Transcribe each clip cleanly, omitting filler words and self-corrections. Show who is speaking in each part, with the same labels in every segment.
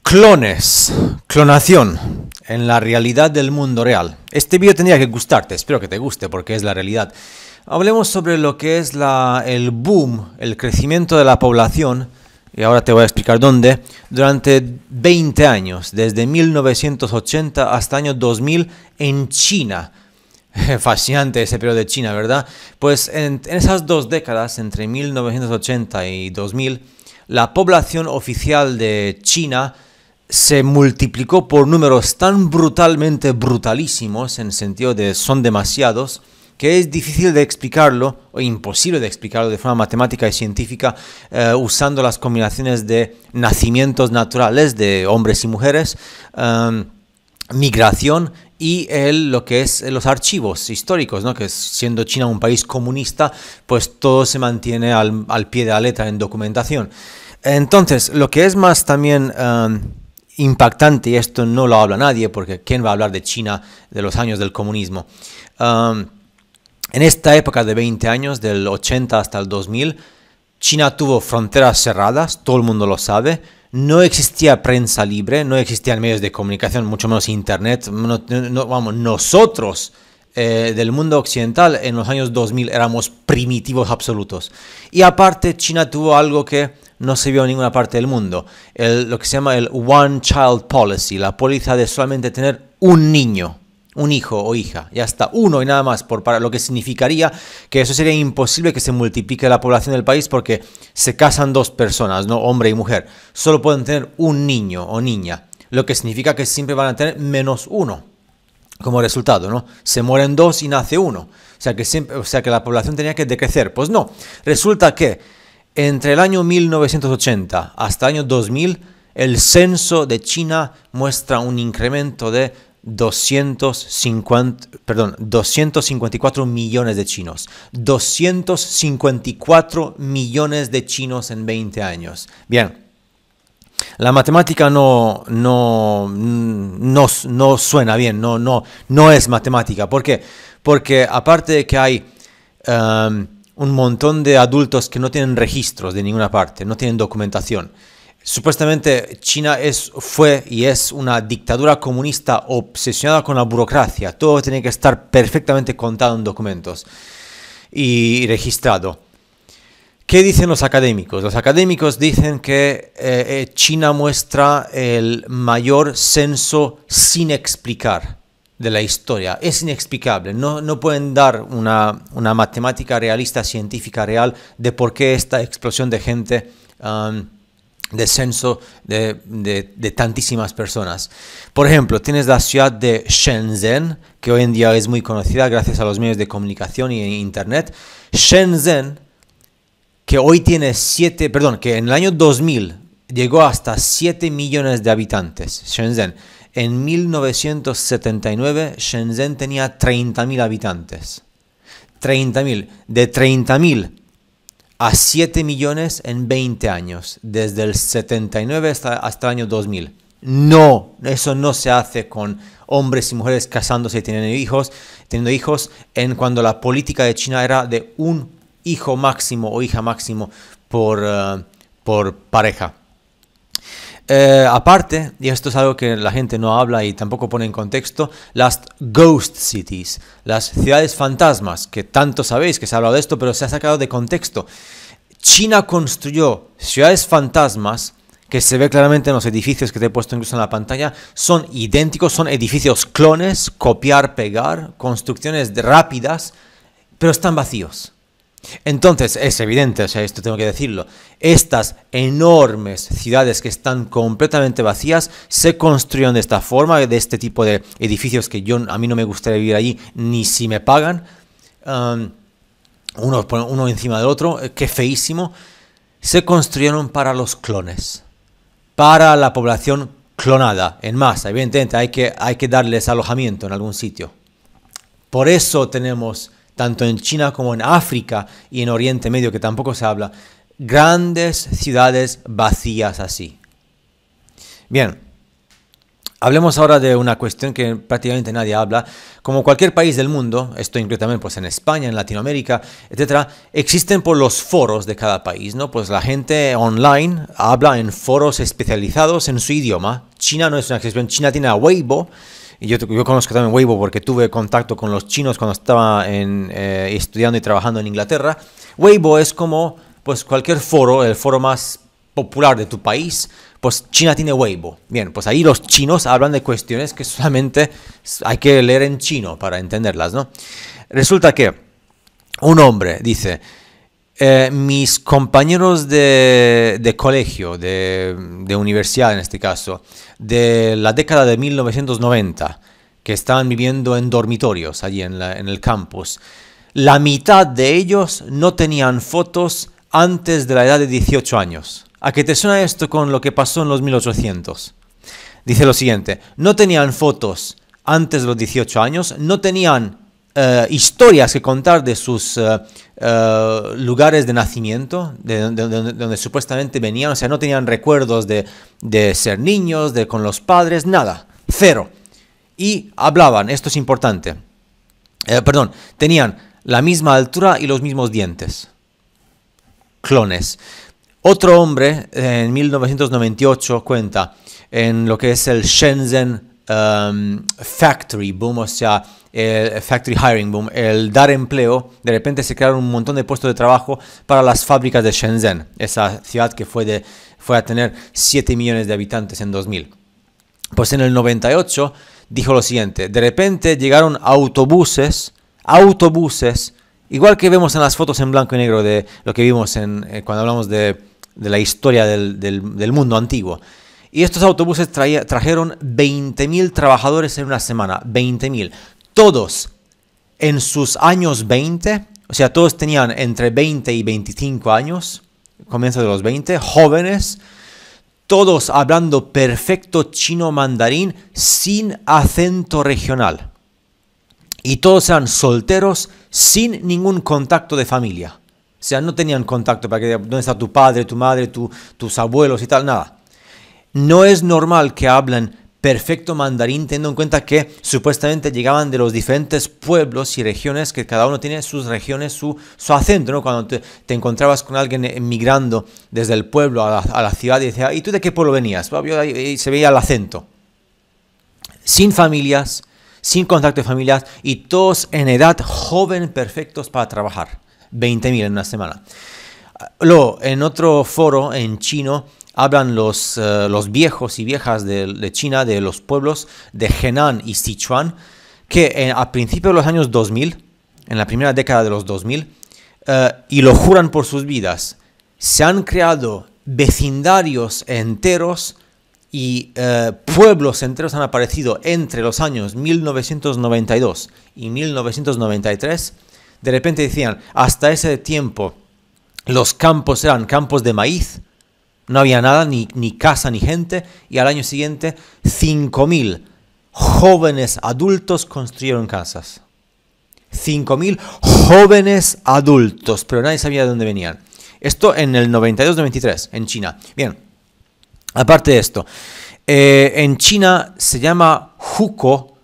Speaker 1: Clones, clonación en la realidad del mundo real. Este vídeo tendría que gustarte, espero que te guste porque es la realidad. Hablemos sobre lo que es el boom, el crecimiento de la población, y ahora te voy a explicar dónde, durante 20 años, desde 1980 hasta el año 2000 en China. Fascinante ese periodo de China, ¿verdad? Pues en esas dos décadas, entre 1980 y 2000, la población oficial de China se multiplicó por números tan brutalísimos, en el sentido de son demasiados, que es difícil de explicarlo, o imposible de explicarlo de forma matemática y científica, usando las combinaciones de nacimientos naturales de hombres y mujeres, migración y lo que es los archivos históricos, ¿no? Que siendo China un país comunista, pues todo se mantiene al pie de la letra en documentación. Entonces, lo que es más también impactante, y esto no lo habla nadie, porque ¿quién va a hablar de China de los años del comunismo? En esta época de 20 años, del 80 hasta el 2000, China tuvo fronteras cerradas, todo el mundo lo sabe, no existía prensa libre, no existían medios de comunicación, mucho menos internet. Nosotros del mundo occidental en los años 2000 éramos primitivos absolutos. Y aparte, China tuvo algo que no se vio en ninguna parte del mundo, lo que se llama el One Child Policy, la política de solamente tener un niño, un hijo o hija, ya está, uno y nada más, lo que significaría que eso sería imposible que se multiplique la población del país porque se casan dos personas, ¿no? Hombre y mujer, solo pueden tener un niño o niña, lo que significa que siempre van a tener menos uno como resultado, ¿no? Se mueren dos y nace uno, o sea que la población tenía que decrecer. Pues no, resulta que entre el año 1980 hasta el año 2000, el censo de China muestra un incremento de 254 millones de chinos. 254 millones de chinos en 20 años. Bien, la matemática no suena bien, no es matemática. ¿Por qué? Porque aparte de que hay un montón de adultos que no tienen registros de ninguna parte, no tienen documentación. Supuestamente China fue y es una dictadura comunista obsesionada con la burocracia. Todo tiene que estar perfectamente contado en documentos y registrado. ¿Qué dicen los académicos? Los académicos dicen que China muestra el mayor censo sin explicar de la historia. Es inexplicable, no pueden dar una matemática realista, científica real de por qué esta explosión de gente, de censo de tantísimas personas. Por ejemplo, tienes la ciudad de Shenzhen, que hoy en día es muy conocida gracias a los medios de comunicación y internet. Shenzhen, que hoy tiene que en el año 2000 llegó hasta 7 millones de habitantes. Shenzhen. En 1979, Shenzhen tenía 30.000 habitantes. 30.000. De 30.000 a 7 millones en 20 años. Desde el 79 hasta el año 2000. No, eso no se hace con hombres y mujeres casándose y teniendo hijos, cuando la política de China era de un hijo máximo o hija máximo por pareja. Aparte, y esto es algo que la gente no habla y tampoco pone en contexto, las ghost cities, las ciudades fantasmas, que tanto sabéis que se ha hablado de esto, pero se ha sacado de contexto. China construyó ciudades fantasmas que se ve claramente en los edificios que te he puesto incluso en la pantalla, son idénticos, son edificios clones, copiar, pegar, construcciones rápidas, pero están vacíos. Entonces, es evidente, o sea, esto tengo que decirlo, estas enormes ciudades que están completamente vacías se construyeron de esta forma, de este tipo de edificios que a mí no me gustaría vivir allí, ni si me pagan, uno encima del otro, qué feísimo, se construyeron para los clones, para la población clonada, en masa. Evidentemente hay que darles alojamiento en algún sitio. Por eso tenemos, tanto en China como en África y en Oriente Medio, que tampoco se habla, grandes ciudades vacías así. Bien, Hablemos ahora de una cuestión que prácticamente nadie habla. Como cualquier país del mundo, esto incluye también pues, en España, en Latinoamérica, etcétera, existen por los foros de cada país, ¿no? Pues la gente online habla en foros especializados en su idioma. China no es una excepción. China tiene a Weibo. Y yo conozco también Weibo porque tuve contacto con los chinos cuando estaba estudiando y trabajando en Inglaterra. Weibo es como pues, cualquier foro, el foro más popular de tu país, pues China tiene Weibo. Bien, pues ahí los chinos hablan de cuestiones que solamente hay que leer en chino para entenderlas, ¿no? Resulta que un hombre dice, mis compañeros de colegio, de universidad en este caso, de la década de 1990, que estaban viviendo en dormitorios allí en el campus, la mitad de ellos no tenían fotos antes de la edad de 18 años. ¿A qué te suena esto con lo que pasó en los 1800? Dice lo siguiente, no tenían fotos antes de los 18 años, no tenían historias que contar de sus lugares de nacimiento, de donde supuestamente venían, o sea, no tenían recuerdos de ser niños, de con los padres, nada, cero. Y hablaban, esto es importante, tenían la misma altura y los mismos dientes. Clones. Otro hombre en 1998 cuenta en lo que es el Shenzhen Factory Boom, o sea, el Factory Hiring Boom, el dar empleo, de repente se crearon un montón de puestos de trabajo para las fábricas de Shenzhen, esa ciudad que fue a tener 7 millones de habitantes en 2000. Pues en el 98 dijo lo siguiente, de repente llegaron autobuses, igual que vemos en las fotos en blanco y negro de lo que vimos cuando hablamos de la historia del mundo antiguo. Y estos autobuses trajeron 20.000 trabajadores en una semana, 20.000. Todos en sus años 20, o sea, todos tenían entre 20 y 25 años, comienzo de los 20, jóvenes, todos hablando perfecto chino mandarín sin acento regional. Y todos eran solteros sin ningún contacto de familia. O sea, no tenían contacto para que dónde está tu padre, tu madre, tus abuelos y tal, nada. No es normal que hablen perfecto mandarín, teniendo en cuenta que supuestamente llegaban de los diferentes pueblos y regiones, que cada uno tiene sus regiones, su acento, ¿no? Cuando te encontrabas con alguien emigrando desde el pueblo a la ciudad y decía, ¿y tú de qué pueblo venías? Y se veía el acento. Sin familias, sin contacto de familias y todos en edad joven, perfectos para trabajar. 20.000 en una semana. Luego, en otro foro en chino, hablan los viejos y viejas de China, de los pueblos de Henan y Sichuan, que a principios de los años 2000, en la primera década de los 2000, y lo juran por sus vidas, se han creado vecindarios enteros y pueblos enteros han aparecido entre los años 1992 y 1993. De repente decían, hasta ese tiempo los campos eran campos de maíz, no había nada, ni casa ni gente, y al año siguiente 5.000 jóvenes adultos construyeron casas. 5.000 jóvenes adultos, pero nadie sabía de dónde venían. Esto en el 92-93, en China. Bien, aparte de esto, en China se llama hukou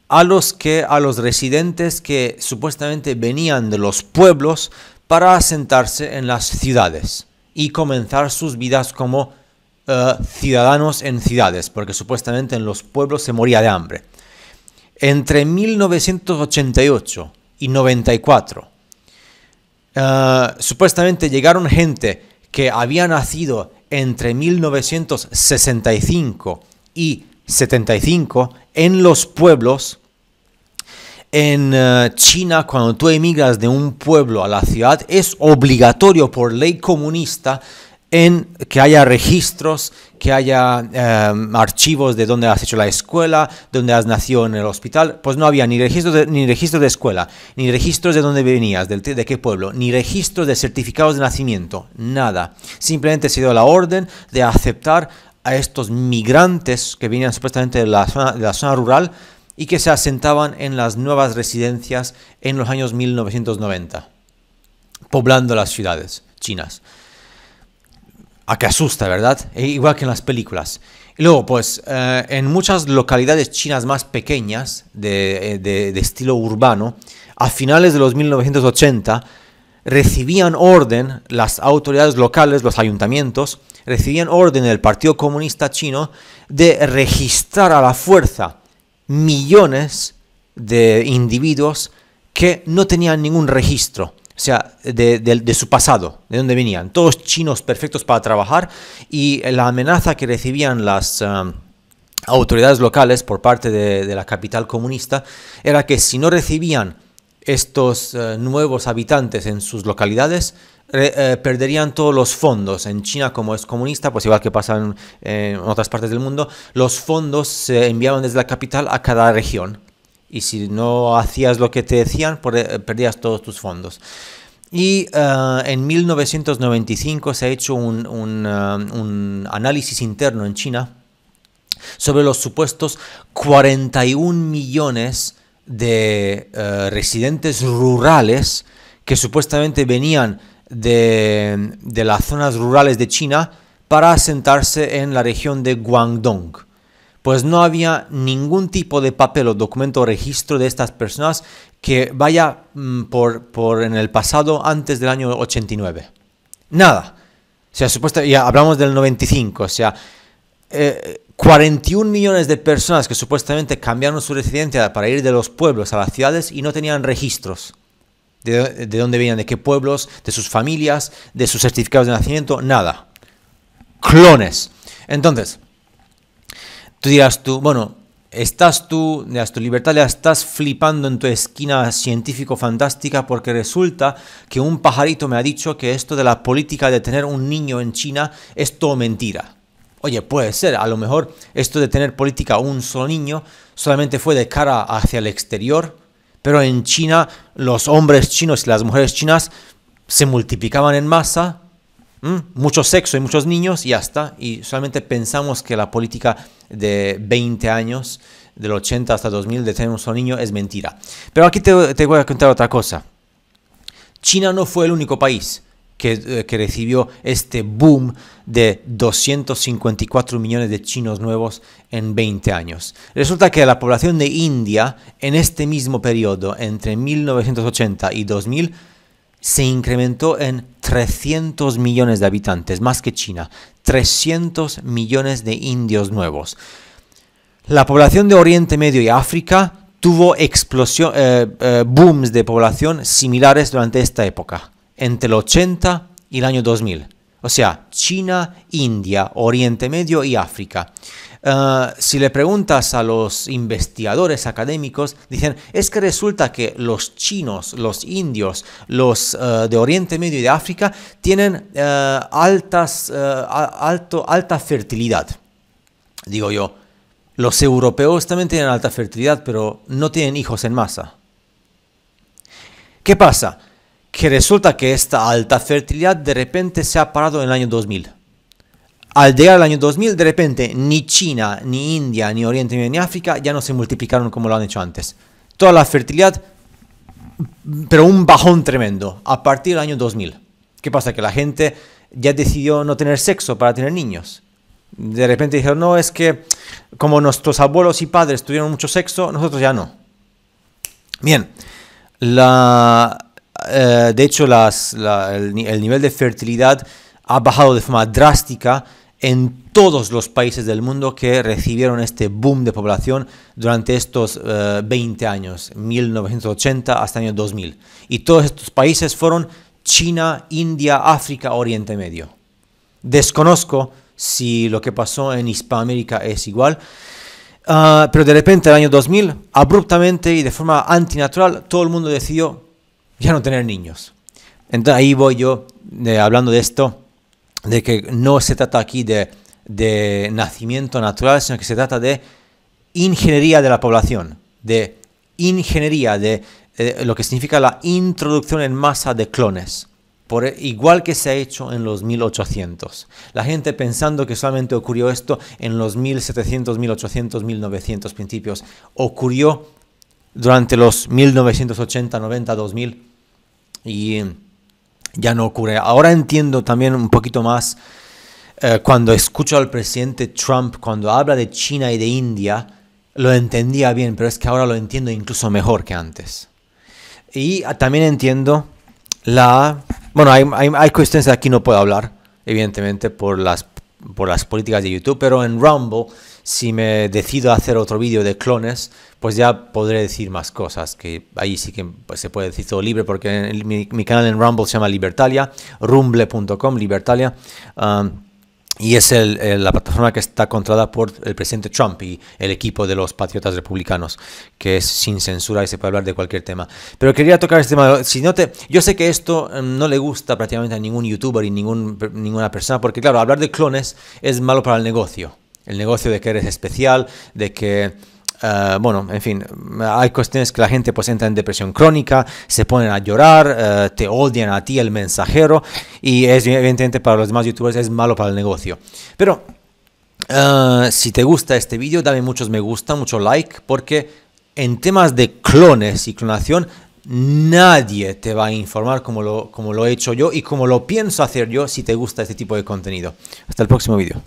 Speaker 1: a los residentes que supuestamente venían de los pueblos para asentarse en las ciudades y comenzar sus vidas como ciudadanos en ciudades, porque supuestamente en los pueblos se moría de hambre. Entre 1988 y 94, supuestamente llegaron gente que había nacido entre 1965 y 75 en los pueblos. En China, cuando tú emigras de un pueblo a la ciudad, es obligatorio por ley comunista que haya registros, que haya archivos de dónde has hecho la escuela, dónde has nacido en el hospital. Pues no había ni registros de escuela, ni registros de dónde venías, de qué pueblo, ni registros de certificados de nacimiento, nada. Simplemente se dio la orden de aceptar a estos migrantes que venían supuestamente de la zona rural y que se asentaban en las nuevas residencias en los años 1990, poblando las ciudades chinas. A que asusta, ¿verdad? Igual que en las películas. Y luego, pues, en muchas localidades chinas más pequeñas, de estilo urbano, a finales de los 1980, recibían orden, las autoridades locales, los ayuntamientos, recibían orden del Partido Comunista Chino de registrar a la fuerza millones de individuos que no tenían ningún registro, o sea, de su pasado, de dónde venían. Todos chinos perfectos para trabajar, y la amenaza que recibían las autoridades locales por parte de la capital comunista era que si no recibían estos nuevos habitantes en sus localidades, perderían todos los fondos. En China, como es comunista, pues igual que pasa en otras partes del mundo, los fondos se enviaban desde la capital a cada región. Y si no hacías lo que te decían, perdías todos tus fondos. Y en 1995 se ha hecho un análisis interno en China sobre los supuestos 41 millones de residentes rurales que supuestamente venían de las zonas rurales de China para asentarse en la región de Guangdong. Pues no había ningún tipo de papel o documento o registro de estas personas que vaya por en el pasado antes del año 89. Nada. O sea, ya hablamos del 95, o sea, 41 millones de personas que supuestamente cambiaron su residencia para ir de los pueblos a las ciudades y no tenían registros. De dónde venían, de qué pueblos, de sus familias, de sus certificados de nacimiento, nada. Clones. Entonces, tú dirás bueno, tu libertad ya estás flipando en tu esquina científico-fantástica, porque resulta que un pajarito me ha dicho que esto de la política de tener un niño en China es todo mentira. Oye, puede ser, a lo mejor esto de tener política un solo niño solamente fue de cara hacia el exterior, pero en China los hombres chinos y las mujeres chinas se multiplicaban en masa, mucho sexo y muchos niños y ya está. Y solamente pensamos que la política de 20 años, del 80 hasta 2000, de tener un solo niño es mentira. Pero aquí te voy a contar otra cosa. China no fue el único país que recibió este boom de 254 millones de chinos nuevos en 20 años. Resulta que la población de India en este mismo periodo, entre 1980 y 2000, se incrementó en 300 millones de habitantes, más que China. 300 millones de indios nuevos. La población de Oriente Medio y África tuvo booms de población similares durante esta época, entre el 80 y el año 2000. O sea, China, India, Oriente Medio y África. Si le preguntas a los investigadores académicos, dicen, es que resulta que los chinos, los indios, los de Oriente Medio y de África tienen alta fertilidad. Digo yo, los europeos también tienen alta fertilidad, pero no tienen hijos en masa. ¿Qué pasa? Que resulta que esta alta fertilidad de repente se ha parado en el año 2000. Al llegar al año 2000, de repente, ni China, ni India, ni Oriente Medio, ni África ya no se multiplicaron como lo han hecho antes. Toda la fertilidad, pero un bajón tremendo, a partir del año 2000. ¿Qué pasa? Que la gente ya decidió no tener sexo para tener niños. De repente dijeron, no, es que como nuestros abuelos y padres tuvieron mucho sexo, nosotros ya no. Bien, de hecho, el nivel de fertilidad ha bajado de forma drástica en todos los países del mundo que recibieron este boom de población durante estos 20 años, 1980 hasta el año 2000. Y todos estos países fueron China, India, África, Oriente Medio. Desconozco si lo que pasó en Hispanoamérica es igual, pero de repente, el año 2000, abruptamente y de forma antinatural, todo el mundo decidió ya no tener niños. Entonces ahí voy yo hablando de esto, de que no se trata aquí de nacimiento natural, sino que se trata de ingeniería de la población, de ingeniería de lo que significa la introducción en masa de clones, igual que se ha hecho en los 1800. La gente pensando que solamente ocurrió esto en los 1700, 1800, 1900 principios, ocurrió durante los 1980, 90, 2000 y ya no ocurre. Ahora entiendo también un poquito más cuando escucho al presidente Trump, cuando habla de China y de India, lo entendía bien, pero es que ahora lo entiendo incluso mejor que antes. Y también entiendo bueno, hay cuestiones de aquí no puedo hablar, evidentemente, por las políticas de YouTube, pero en Rumble, si me decido hacer otro vídeo de clones, pues ya podré decir más cosas, que ahí sí que pues, se puede decir todo libre, porque mi canal en Rumble se llama Libertalia, rumble.com, Libertalia, y es la plataforma que está controlada por el presidente Trump y el equipo de los patriotas republicanos, que es sin censura y se puede hablar de cualquier tema. Pero quería tocar este tema. Yo sé que esto no le gusta prácticamente a ningún youtuber y ninguna persona, porque claro, hablar de clones es malo para el negocio. El negocio de que eres especial, de que... bueno, en fin, hay cuestiones que la gente pues entra en depresión crónica, se ponen a llorar, te odian a ti, el mensajero, y es evidentemente para los demás youtubers es malo para el negocio. Pero si te gusta este vídeo, dame muchos me gusta, mucho like, porque en temas de clones y clonación nadie te va a informar como lo he hecho yo y como lo pienso hacer yo si te gusta este tipo de contenido. Hasta el próximo vídeo.